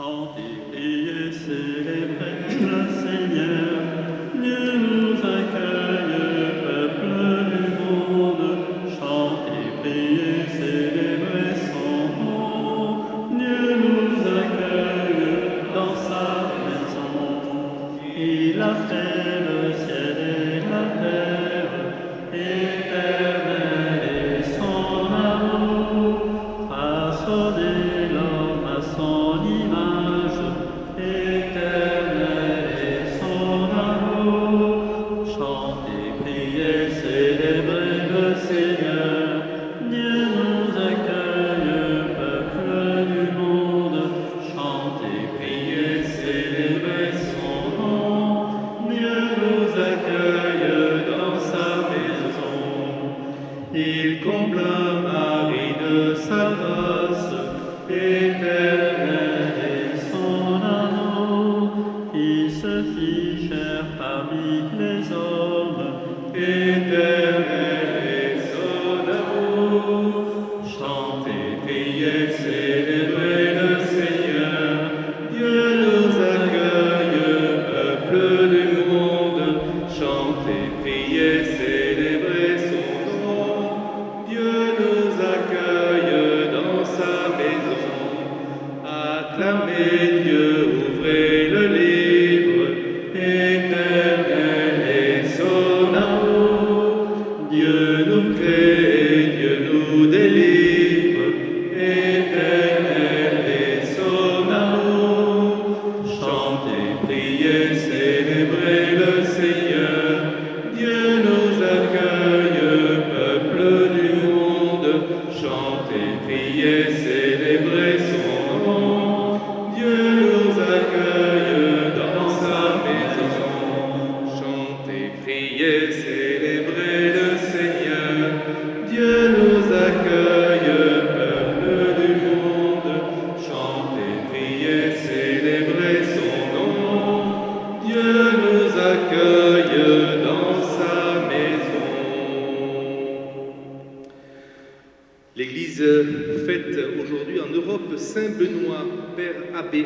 Chantez, priez, célébrez le Seigneur. Dieu nous accueille, peuple du monde. Chantez, priez, célébrez son nom. Dieu nous accueille dans sa maison. Il a fait le ciel et la terre, éternel est son amour. Façonné l'homme à son image, éternel est son amour. Chantez, priez, célébrez le Seigneur. Dieu nous accueille, peuple du monde. Chantez, priez, célébrez son nom. Dieu nous accueille dans sa maison. Il comble Marie de sa grâce, éternel est son amour. Il se fit chair parmi les hommes, éternel est son amour. Chantez, priez, célébrez le Seigneur. Dieu nous accueille, peuple du monde. Chantez, priez, célébrez son nom. Dieu nous accueille dans sa maison. Acclamez Dieu, ouvrez le livre. Éternel est son amour. Dieu nous crée, Dieu nous délivre. Éternel est son amour. Chantez, priez, célébrez le Seigneur. Dieu nous accueille, peuple du monde. Chantez, priez, célébrez son nom. Dieu nous accueille dans sa maison. Chantez, priez, célébrez le Seigneur. Dieu nous accueille, peuple du monde. Chantez, priez, célébrez son nom. Dieu nous accueille dans sa maison. L'Église fête aujourd'hui en Europe Saint Benoît, Père abbé.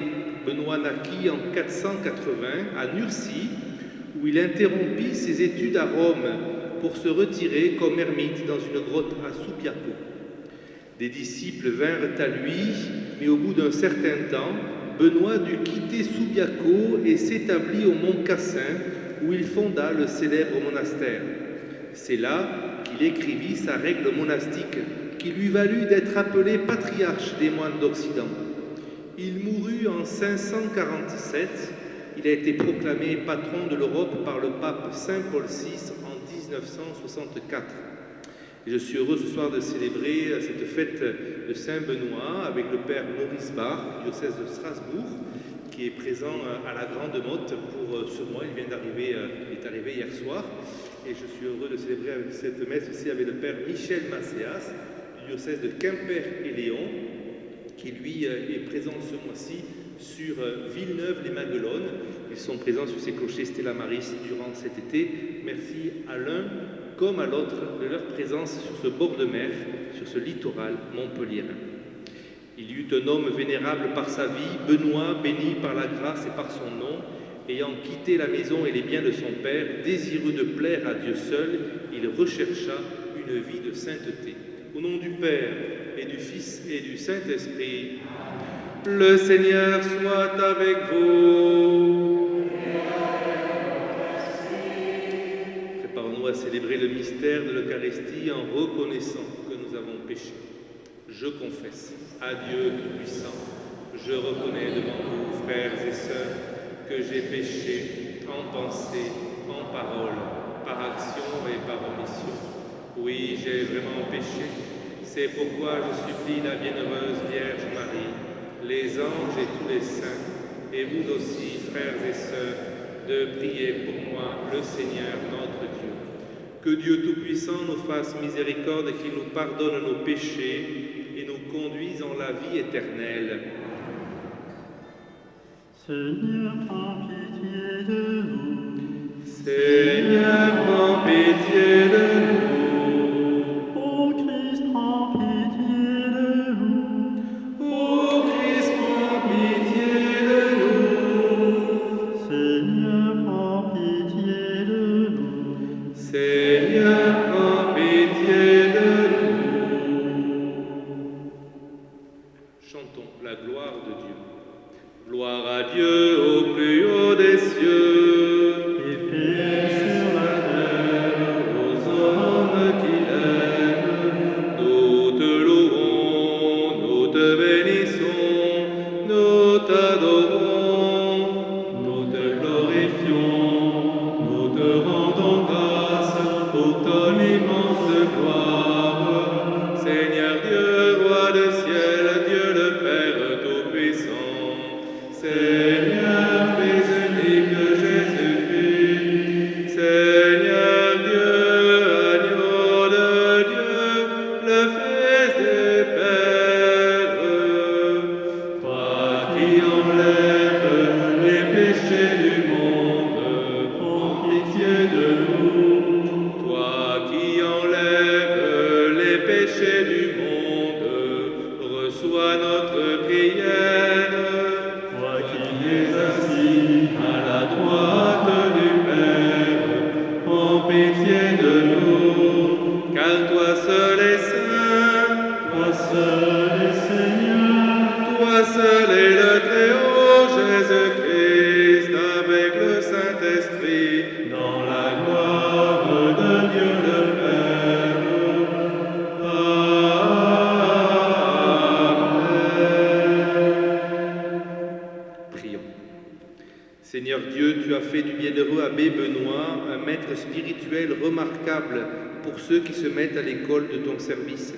Benoît naquit en 480 à Nursie, où il interrompit ses études à Rome pour se retirer comme ermite dans une grotte à Subiaco. Des disciples vinrent à lui, mais au bout d'un certain temps, Benoît dut quitter Subiaco et s'établit au mont Cassin, où il fonda le célèbre monastère. C'est là qu'il écrivit sa règle monastique, qui lui valut d'être appelé patriarche des moines d'Occident. Il mourut en 547. Il a été proclamé patron de l'Europe par le pape Saint Paul VI en 1964. Et je suis heureux ce soir de célébrer cette fête de Saint-Benoît avec le père Maurice Barre, du diocèse de Strasbourg, qui est présent à la Grande Motte pour ce mois. Il est arrivé hier soir. Et je suis heureux de célébrer avec cette messe aussi avec le père Michel Macéas, du diocèse de Quimper et Léon, qui lui est présent ce mois-ci sur Villeneuve-les-Maguelones. Ils sont présents sur ces clochers Stella Maris durant cet été. Merci à l'un comme à l'autre de leur présence sur ce bord de mer, sur ce littoral montpelliérain. Il y eut un homme vénérable par sa vie, Benoît, béni par la grâce et par son nom, ayant quitté la maison et les biens de son père, désireux de plaire à Dieu seul, il rechercha une vie de sainteté. Au nom du Père et du Fils et du Saint-Esprit, le Seigneur soit avec vous. Préparons-nous à célébrer le mystère de l'Eucharistie en reconnaissant que nous avons péché. Je confesse à Dieu Tout-Puissant, je reconnais devant vous, frères et sœurs, que j'ai péché en pensée, en parole, par action et par omission. Oui, j'ai vraiment péché. C'est pourquoi je supplie la bienheureuse Vierge Marie, les anges et tous les saints, et vous aussi, frères et sœurs, de prier pour moi, le Seigneur notre Dieu. Que Dieu Tout-Puissant nous fasse miséricorde et qu'il nous pardonne nos péchés et nous conduise en la vie éternelle. Seigneur, prends pitié de nous. Seigneur, prends pitié de nous. Ô Christ, prends pitié de nous. Ô Christ, prends pitié Seigneur, prends pitié de nous. Chantons la gloire de Dieu. Gloire à Dieu au plus haut des cieux. Et paix sur la terre Aux hommes qu'il aime, nous te louons, nous te bénissons, nous t'adorons, nous te glorifions, nous te rendons grâce pour ton immense gloire. Seigneur Dieu, roi du ciel, Dieu le Père Tout-Puissant, Seigneur, Fils unique de Jésus-Christ, Seigneur Dieu, agneau de Dieu, le Fils du Père, toi qui enlèves les péchés du monde, prends pitié de nous. Toi qui enlèves les péchés du monde, reçois notre prière. Toi qui Es assis à la droite du Père, prends pitié de nous, car toi seul est saint, toi seul est Seigneur, toi seul est le Très-Haut Jésus-Christ, avec le Saint-Esprit, dans la gloire de Dieu le Père. Amen. Prions. Seigneur Dieu, tu as fait du bienheureux abbé Benoît un maître spirituel remarquable pour ceux qui se mettent à l'école de ton service.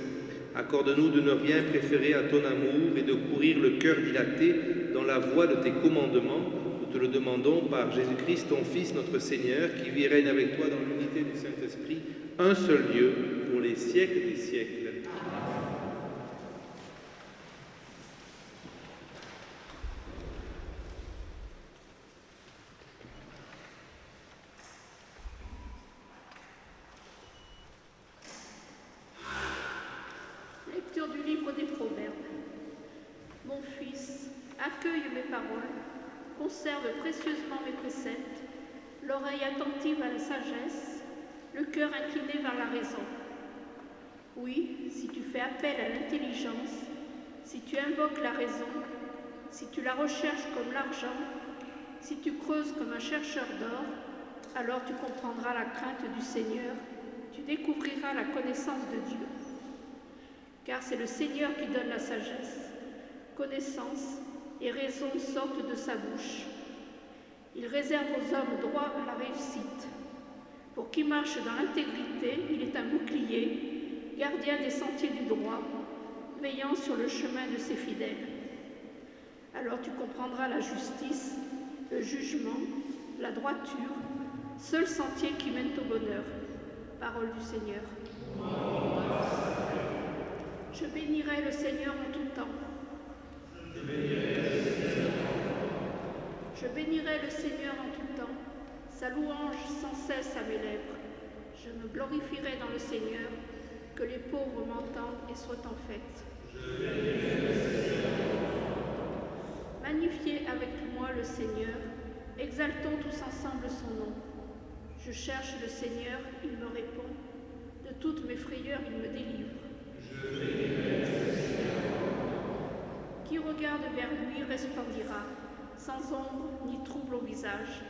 Accorde-nous de ne rien préférer à ton amour et de courir le cœur dilaté dans la voie de tes commandements. Nous te le demandons par Jésus-Christ, ton Fils, notre Seigneur, qui vit et règne avec toi dans l'unité du Saint-Esprit, un seul Dieu, pour les siècles des siècles. Lecture du livre des Proverbes. Mon fils, accueille mes paroles, conserve précieusement mes préceptes, l'oreille attentive à la sagesse, le cœur incliné vers la raison. Oui, si tu fais appel à l'intelligence, si tu invoques la raison, si tu la recherches comme l'argent, si tu creuses comme un chercheur d'or, alors tu comprendras la crainte du Seigneur, tu découvriras la connaissance de Dieu. Car c'est le Seigneur qui donne la sagesse. Connaissance et raison sortent de sa bouche. Il réserve aux hommes droit à la réussite. Pour qui marche dans l'intégrité, il est un bouclier, gardien des sentiers du droit, veillant sur le chemin de ses fidèles. Alors tu comprendras la justice, le jugement, la droiture, seul sentier qui mène au bonheur. Parole du Seigneur. Je bénirai le Seigneur en tout temps. Je bénirai le Seigneur en tout temps, sa louange sans cesse à mes lèvres. Je me glorifierai dans le Seigneur, que les pauvres m'entendent et soient en fête. Magnifiez avec moi le Seigneur, exaltons tous ensemble son nom. Je cherche le Seigneur, il me répond, de toutes mes frayeurs il me délivre. Qui regarde vers lui resplendira, sans ombre ni trouble au visage.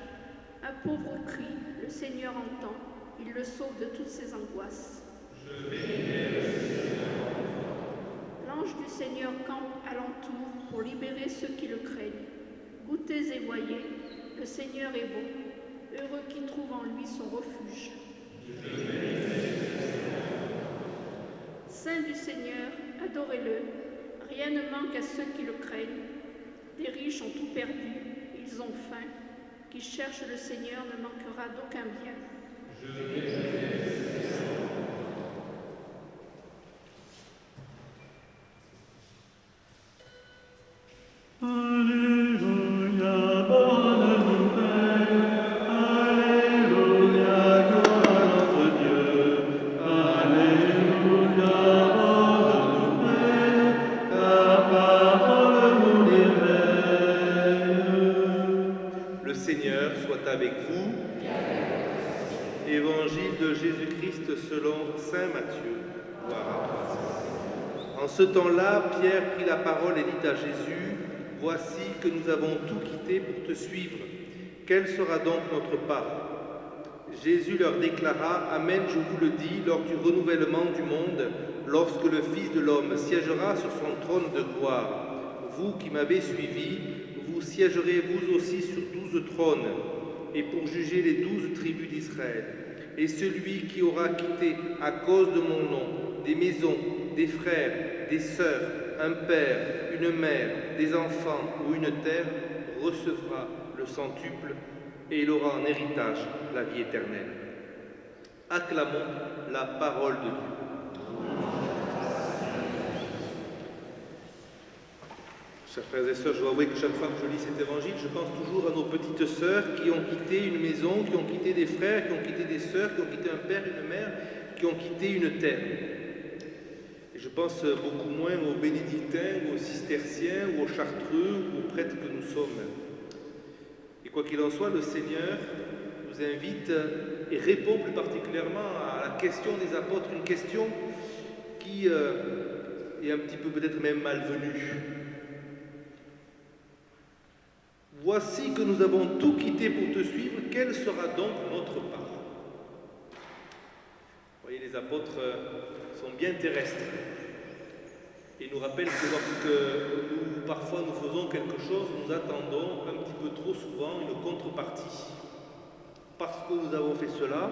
Un pauvre cri, le Seigneur entend, il le sauve de toutes ses angoisses. L'ange du Seigneur campe alentour pour libérer ceux qui le craignent. Goûtez et voyez, le Seigneur est bon, heureux qui trouve en lui son refuge. Saint du Seigneur, adorez-le, rien ne manque à ceux qui le craignent. Les riches ont tout perdu, ils ont faim. Qui cherche le Seigneur ne manquera d'aucun bien. Alléluia, bonne nouvelle. Alléluia, gloire à notre Dieu. Alléluia, bonne nouvelle. Ta parole nous réveille. Le Seigneur soit avec vous. Évangile de Jésus-Christ selon saint Matthieu. Gloire à toi, Seigneur. En ce temps-là, Pierre prit la parole et dit à Jésus, « Voici que nous avons tout quitté pour te suivre. Quelle sera donc notre part ?» Jésus leur déclara, « Amen, je vous le dis, lors du renouvellement du monde, lorsque le Fils de l'homme siégera sur son trône de gloire, vous qui m'avez suivi, vous siégerez vous aussi sur 12 trônes, et pour juger les 12 tribus d'Israël. Et celui qui aura quitté à cause de mon nom des maisons, des frères, des sœurs, un père, une mère, des enfants ou une terre, recevra le centuple et il aura en héritage la vie éternelle. » Acclamons la parole de Dieu. Chers frères et sœurs, je dois avouer que chaque fois que je lis cet évangile, je pense toujours à nos petites sœurs qui ont quitté une maison, qui ont quitté des frères, qui ont quitté des sœurs, qui ont quitté un père, une mère, qui ont quitté une terre. Et je pense beaucoup moins aux bénédictins, ou aux cisterciens, ou aux chartreux, ou aux prêtres que nous sommes. Et quoi qu'il en soit, le Seigneur nous invite et répond plus particulièrement à la question des apôtres, une question qui est un petit peu peut-être même malvenue. Voici que nous avons tout quitté pour te suivre, quelle sera donc notre part ? Vous voyez, les apôtres sont bien terrestres et nous rappellent que lorsque parfois nous faisons quelque chose, nous attendons un petit peu trop souvent une contrepartie. Parce que nous avons fait cela,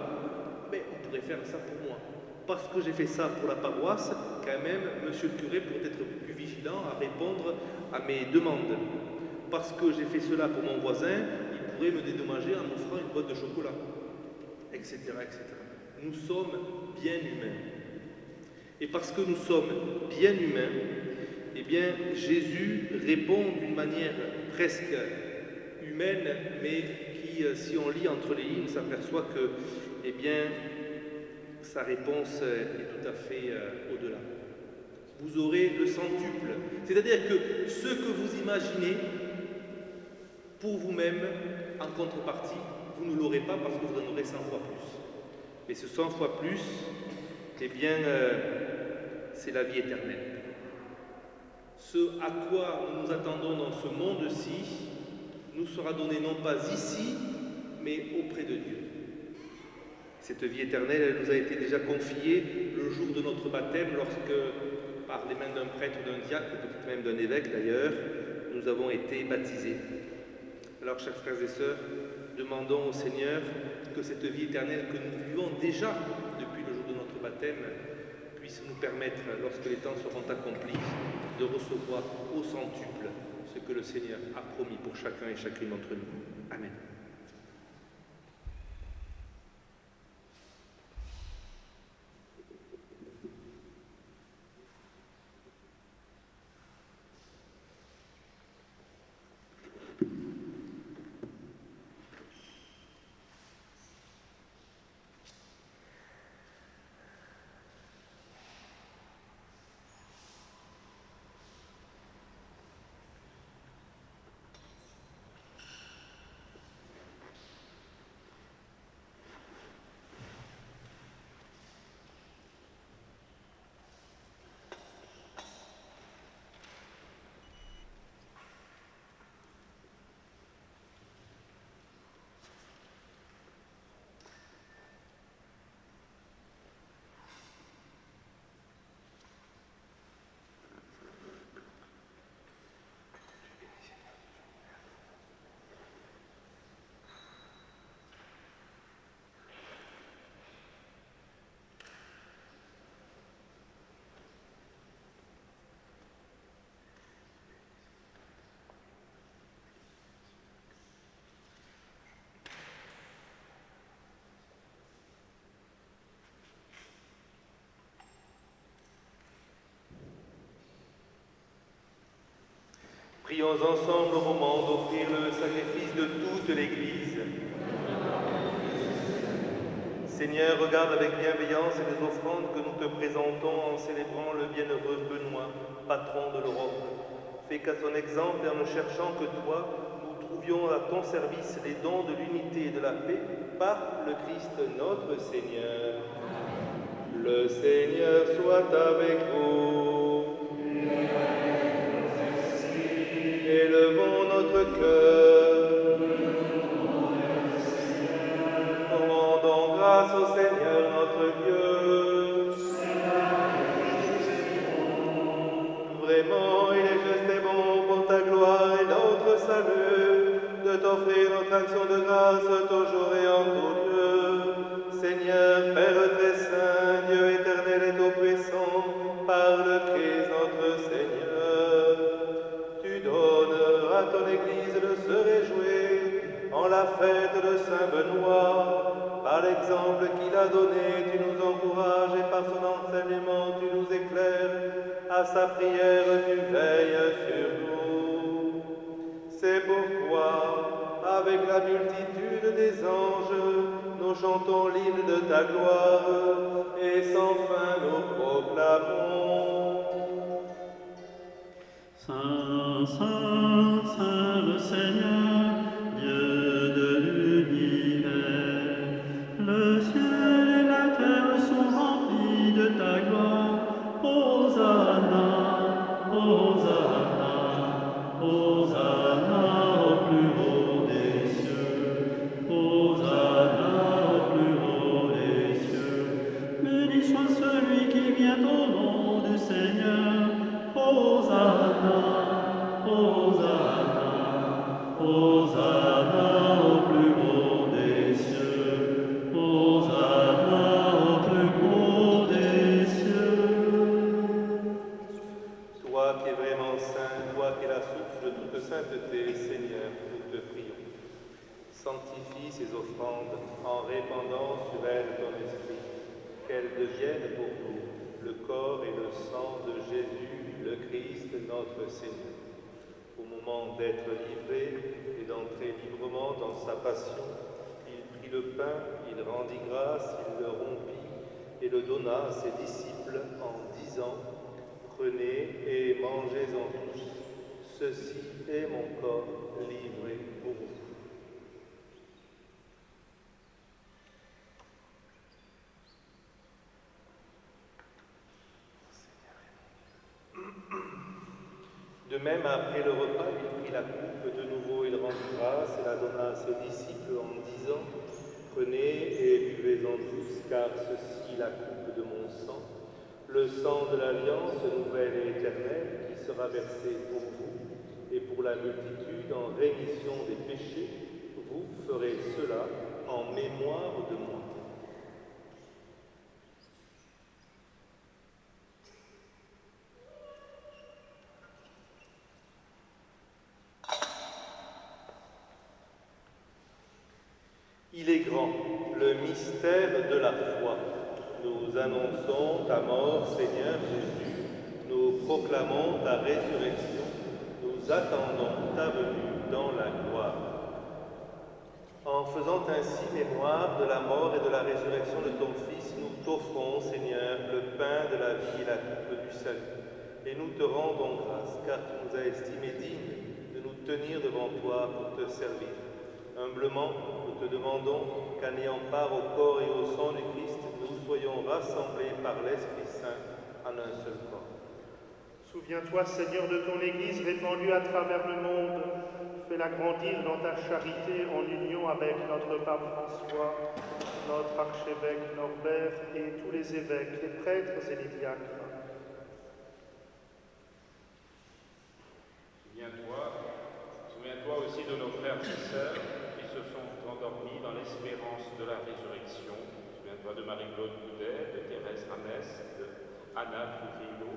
mais on pourrait faire ça pour moi. Parce que j'ai fait ça pour la paroisse, quand même, monsieur le curé pourrait être plus vigilant à répondre à mes demandes. Parce que j'ai fait cela pour mon voisin, il pourrait me dédommager en m'offrant une boîte de chocolat, etc., etc. Nous sommes bien humains. Et parce que nous sommes bien humains, eh bien, Jésus répond d'une manière presque humaine, mais qui, si on lit entre les lignes, s'aperçoit que, eh bien, sa réponse est tout à fait au-delà. Vous aurez le centuple. C'est-à-dire que ce que vous imaginez pour vous-même, en contrepartie, vous ne l'aurez pas parce que vous en aurez 100 fois plus. Mais ce 100 fois plus, eh bien, c'est la vie éternelle. Ce à quoi nous nous attendons dans ce monde-ci nous sera donné non pas ici, mais auprès de Dieu. Cette vie éternelle, elle nous a été déjà confiée le jour de notre baptême, lorsque, par les mains d'un prêtre ou d'un diacre, peut-être même d'un évêque d'ailleurs, nous avons été baptisés. Alors, chers frères et sœurs, demandons au Seigneur que cette vie éternelle que nous vivons déjà depuis le jour de notre baptême puisse nous permettre, lorsque les temps seront accomplis, de recevoir au centuple ce que le Seigneur a promis pour chacun et chacune d'entre nous. Amen. Prions ensemble au moment d'offrir le sacrifice de toute l'Église. Seigneur, regarde avec bienveillance les offrandes que nous te présentons en célébrant le bienheureux Benoît, patron de l'Europe. Fais qu'à son exemple et en ne cherchant que toi, nous trouvions à ton service les dons de l'unité et de la paix par le Christ notre Seigneur. Le Seigneur soit avec vous. Élevons notre cœur. Rendons grâce au Seigneur notre Dieu. Vraiment, il est juste et bon pour ta gloire et notre salut de t'offrir notre action de grâce toujours et en tout lieu. Seigneur, Père très saint, Dieu éternel et tout-puissant, par le Christ notre Seigneur, tu donnes à ton Église de se réjouir en la fête de Saint Benoît. Par l'exemple qu'il a donné, tu nous encourages et par son enseignement, tu nous éclaires. À sa prière, tu veilles sur nous. C'est pourquoi, avec la multitude des anges, nous chantons l'hymne de ta gloire et sans fin nous proclamons. Saint, Saint, Saint le Seigneur, Dieu de l'univers, le ciel et la terre sont remplis de ta gloire. Hosanna, Hosanna, Hosanna au plus haut des cieux, Hosanna au plus haut des cieux. Béni soit celui qui vient au nom du Seigneur. Hosanna, Hosanna, Hosanna au plus haut des cieux, Hosanna au plus haut des cieux. Toi qui es vraiment saint, toi qui es la source de toute sainteté, Seigneur, nous te prions. Sanctifie ces offrandes en répandant sur elles ton esprit, qu'elles deviennent pour nous le corps et le sang de Jésus, le Christ, notre Seigneur. Au moment d'être livré et d'entrer librement dans sa passion, il prit le pain, il rendit grâce, il le rompit et le donna à ses disciples en disant : prenez et mangez-en tous, ceci est mon corps livré pour vous. De même, après le repas, il prit la coupe de nouveau, il rendit grâce et la donna à ses disciples en disant : prenez et buvez-en tous, car ceci est la coupe de mon sang, le sang de l'alliance nouvelle et éternelle qui sera versé pour vous et pour la multitude en rémission des péchés. Vous ferez cela en mémoire de moi. Il est grand, le mystère de la foi. Nous annonçons ta mort, Seigneur Jésus. Nous proclamons ta résurrection. Nous attendons ta venue dans la gloire. En faisant ainsi mémoire de la mort et de la résurrection de ton Fils, nous t'offrons, Seigneur, le pain de la vie et la coupe du salut. Et nous te rendons grâce, car tu nous as estimés dignes de nous tenir devant toi pour te servir. Humblement, nous te demandons qu'en ayant part au corps et au sang du Christ, nous soyons rassemblés par l'Esprit Saint en un seul corps. Souviens-toi, Seigneur, de ton Église répandue à travers le monde. Fais-la grandir dans ta charité en union avec notre pape François, notre archevêque Norbert et tous les évêques, les prêtres et les diacres. Souviens-toi aussi de nos frères et sœurs qui se sont endormis dans l'espérance de la résurrection. Souviens-toi de Marie-Claude Boudet, de Thérèse Ramès, de Anna Trujillo.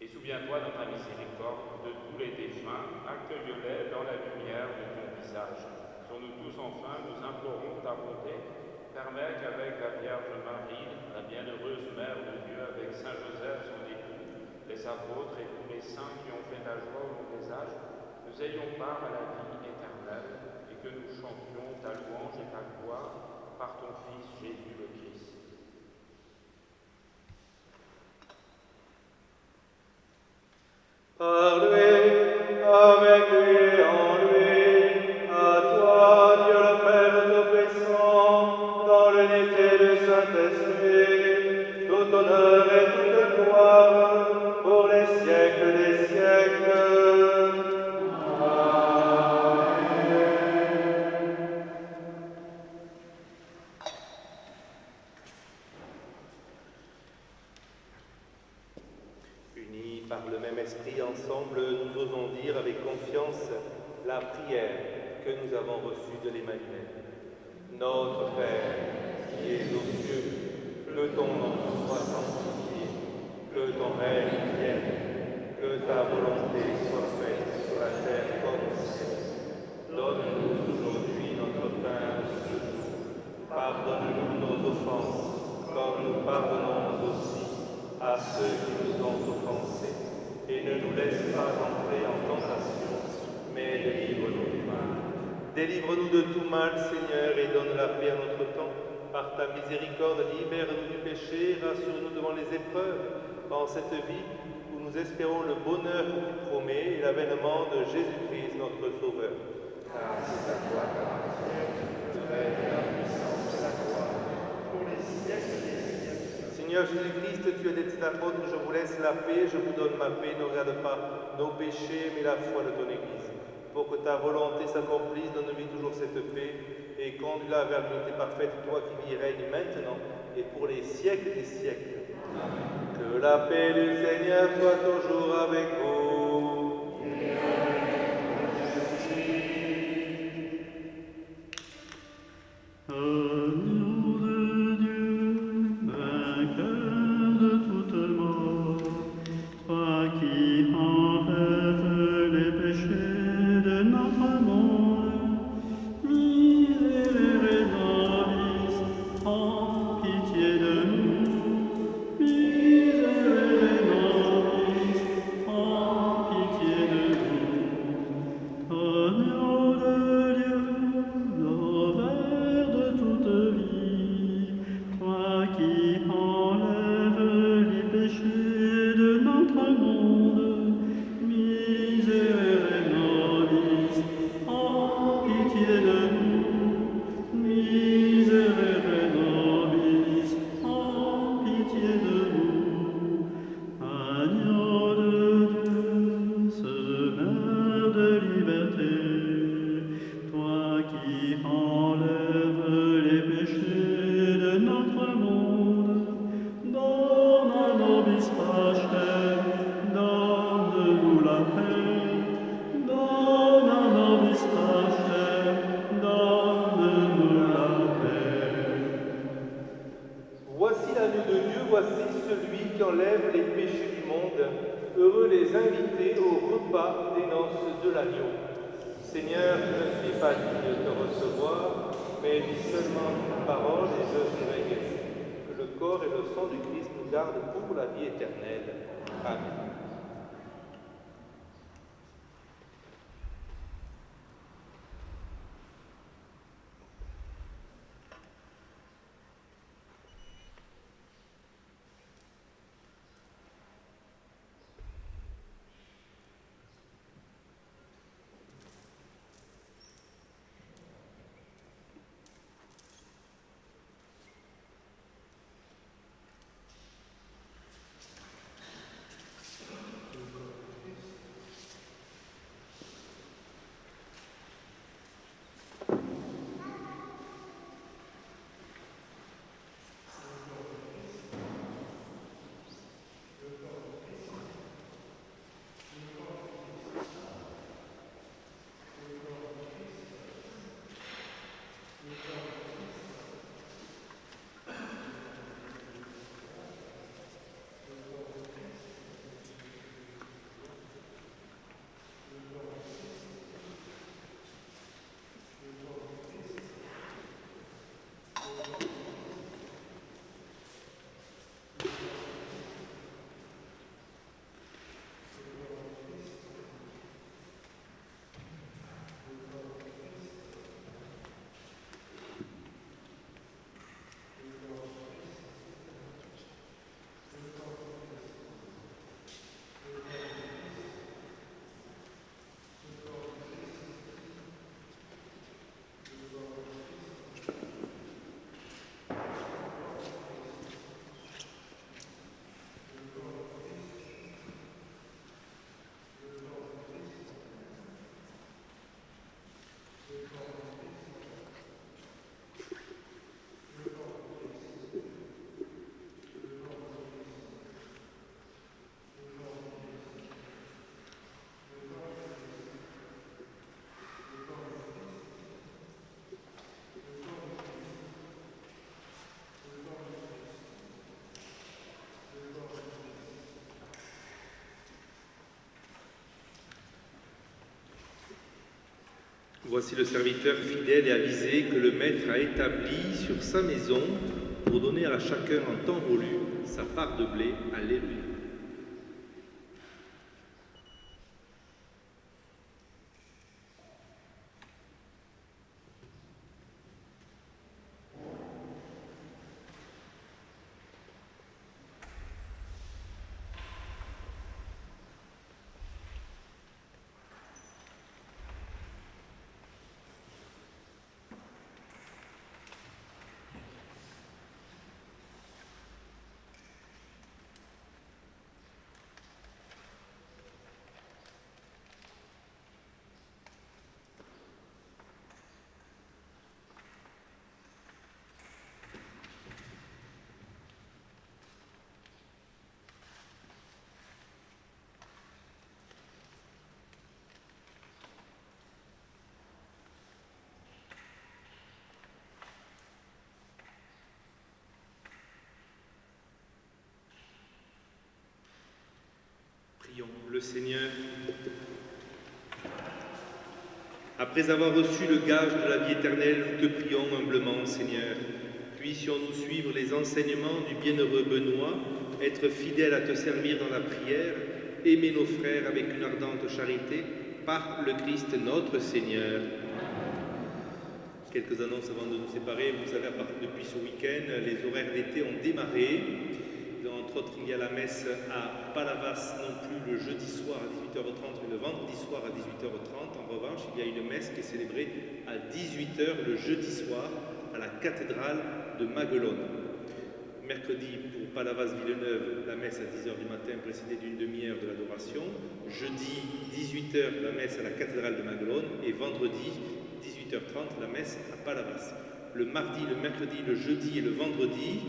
Et souviens-toi dans ta miséricorde de tous les défunts, accueille-les dans la lumière de ton visage. Sur nous tous enfin, nous implorons ta bonté. Permets qu'avec la Vierge Marie, la bienheureuse Mère de Dieu, avec Saint Joseph, son époux, les apôtres et tous les saints qui ont fait ta joie au long des âges, nous ayons part à la vie éternelle et que nous chantions ta louange et ta gloire par ton Fils Jésus le Christ. Par lui, avec lui et en lui, à toi, Par le même esprit, ensemble, nous osons dire avec confiance la prière que nous avons reçue de l'Emmanuel. Notre Père, qui es aux cieux, que ton nom soit sanctifié, que ton règne vienne, que ta volonté soit faite sur la terre comme au ciel. Donne-nous aujourd'hui notre pain de ce jour. Pardonne-nous nos offenses, comme nous pardonnons aussi à ceux qui nous ont offensés. Et ne nous laisse pas entrer en tentation, mais délivre-nous du mal. Délivre-nous de tout mal, Seigneur, et donne la paix à notre temps. Par ta miséricorde, libère-nous du péché, rassure-nous devant les épreuves, dans cette vie où nous espérons le bonheur que tu promets et l'avènement de Jésus-Christ, notre Sauveur. Car c'est à toi qu'appartient le règne et la puissance et la gloire pour les siècles des siècles. Seigneur Jésus-Christ, tu as dit à l'apôtre, je vous laisse la paix, je vous donne ma paix, ne regarde pas nos péchés, mais la foi de ton Église. Pour que ta volonté s'accomplisse, donne-lui toujours cette paix et conduis-la vers l'unité parfaite, toi qui vis et règnes maintenant et pour les siècles des siècles. Amen. Que la paix du Seigneur soit toujours avec vous. Agneau de Dieu, vainqueur de toute mort, toi qui enlèves les péchés de notre monde, miserere nobis, en pitié de nous. Miserere nobis, en pitié de nous. Agneau de Dieu, sauveur de toute vie, toi qui enlèves les péchés de notre monde, miserere nobis, en pitié de nous. Miserere nobis, en pitié de nous. Agneau de Dieu, semeur de liberté, toi qui enlèves les péchés de notre monde, donne à nobis pacem, donne-nous la paix, donne à nobis pacem, donne-nous la paix. Voici l'agneau de Dieu, voici celui qui enlève les péchés du monde. Heureux les invités au repas des noces de l'agneau. Seigneur, je ne suis pas digne de te recevoir, mais dis seulement une parole et je serai guéri. Que le corps et le sang du Christ nous gardent pour la vie éternelle. Amen. Voici le serviteur fidèle et avisé que le Maître a établi sur sa maison pour donner à chacun en temps voulu sa part de blé. Alléluia. Prions le Seigneur. Après avoir reçu le gage de la vie éternelle, nous te prions humblement, Seigneur. Puissions-nous suivre les enseignements du bienheureux Benoît, être fidèles à te servir dans la prière, aimer nos frères avec une ardente charité, par le Christ notre Seigneur. Quelques annonces avant de nous séparer. Vous savez, depuis ce week-end, les horaires d'été ont démarré. Entre autres, il y a la messe à Palavas, non plus le jeudi soir à 18h30, mais le vendredi soir à 18h30. En revanche, il y a une messe qui est célébrée à 18h le jeudi soir à la cathédrale de Maguelone. Mercredi, pour Palavas-Villeneuve, la messe à 10h du matin, précédée d'une demi-heure de l'adoration. Jeudi, 18h, la messe à la cathédrale de Maguelone. Et vendredi, 18h30, la messe à Palavas. Le mardi, le mercredi, le jeudi et le vendredi,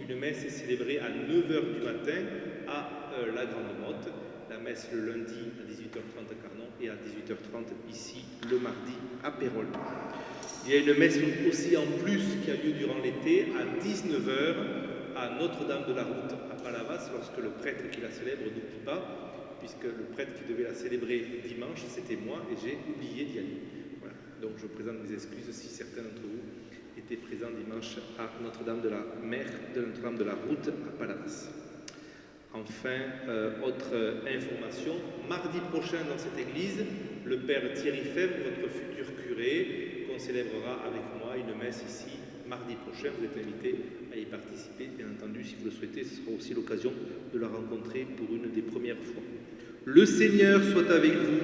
une messe est célébrée à 9h du matin à la Grande Motte. La messe le lundi à 18h30 à Carnon et à 18h30 ici le mardi à Pérol. Il y a une messe aussi en plus qui a lieu durant l'été à 19h à Notre-Dame de la Route à Palavas, lorsque le prêtre qui la célèbre n'oublie pas, puisque le prêtre qui devait la célébrer dimanche, c'était moi et j'ai oublié d'y aller. Voilà. Donc je présente mes excuses si certains d'entre vous étaient présents dimanche à Notre-Dame de la Mer, de Notre-Dame de la Route à Palavas. Enfin, autre information, mardi prochain dans cette église, le père Thierry Fèvre, votre futur curé, qu'on célébrera avec moi une messe ici mardi prochain. Vous êtes invités à y participer, bien entendu, si vous le souhaitez. Ce sera aussi l'occasion de la rencontrer pour une des premières fois. Le Seigneur soit avec vous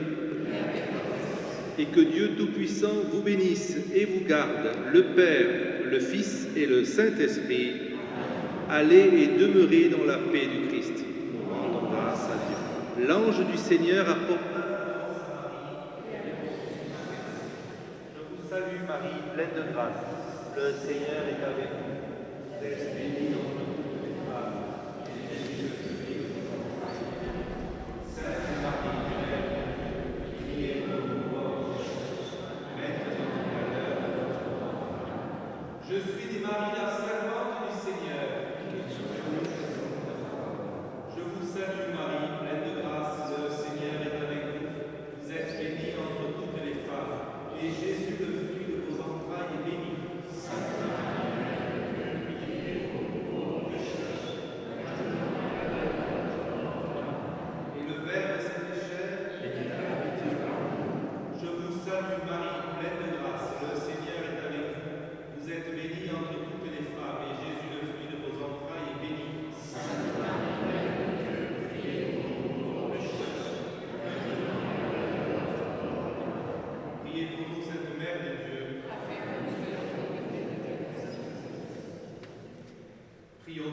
et que Dieu Tout-Puissant vous bénisse et vous garde, le Père, le Fils et le Saint-Esprit. Allez et demeurez dans la paix du Christ. Nous rendons grâce à Dieu. L'ange du Seigneur apporte. Je vous salue Marie, pleine de grâce. Le Seigneur est avec vous. Vous êtes bénie dans toutes les femmes. Et Jésus, le fruit de votre entrailles. Sainte Marie, Mère de Dieu, priez pour nous pauvres pécheurs, maintenant et à l'heure de notre mort. Je suis des Marie, la servante du Seigneur. Je vous salue Marie, pleine de grâce, le Seigneur est avec vous. Vous êtes bénie entre toutes les femmes, et Jésus, le fruit de vos entrailles, est béni. Sainte Marie, Mère de Dieu, priez pour nous pauvres pécheurs, maintenant et à l'heure de notre mort. Et le Verbe s'est fait chair et il a habité parmi nous. Je vous salue Marie, pleine de grâce, le Seigneur est avec vous. Vous êtes bénie entre toutes les femmes, et Jésus, le fruit de vos entrailles, est béni. Sainte Marie, Mère de Dieu, priez pour nous pauvres pécheurs, maintenant et à l'heure de notre mort. Priez pour nous, cette Mère de Dieu. Prions